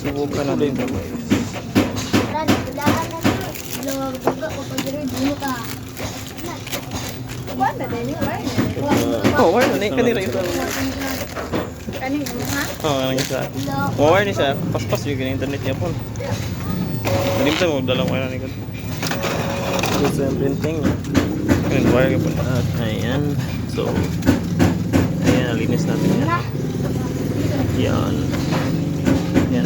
Subukan natin ito guys. Oh, wala na kanira ito. Kanina mo ha? Oh, ano siya? Wala ni siya. Paspas yung internet niya po. Hindi mo dalang wala ni ko. Ito yung printing niya. Ayan, wire ka po. At ayan. So, ayan, nalinis natin yan. Yan. Yan.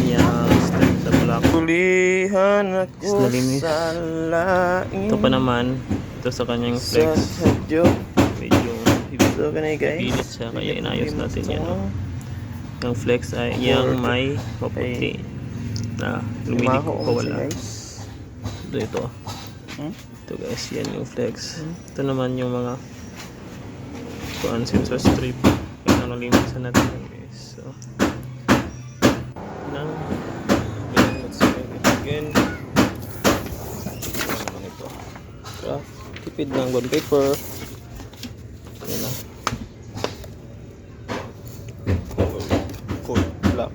Yan. Step the block. Tulihan ako sa lain. Ito pa naman. Ito sa kanyang flex. Medyo So, ganay guys. pilit siya. Kaya inayos natin yan. Yung flex ay yung may maputi na lumilip ko wala. Ito. Ito guys, yan yung flex. Ito naman yung mga sensor strip. Kaya nalimisan natin yan guys. So, let's make it again. Ito. So, tipid ng bond paper. Yan na. Full black.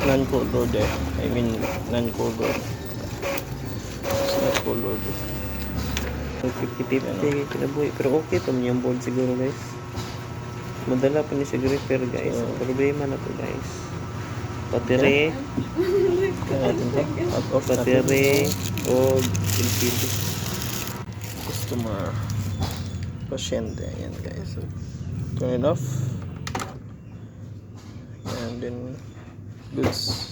Non-colored eh. I mean, non-colored. It's not colored. 50-50 kinabuhi. Pero okay pa yung board siguro guys. Madala pa ni siguro repair guys. Problema na to guys. Battery. Battery. O LCD. Customer. Pasyente. Ayan guys. So, turn it off. And then goods.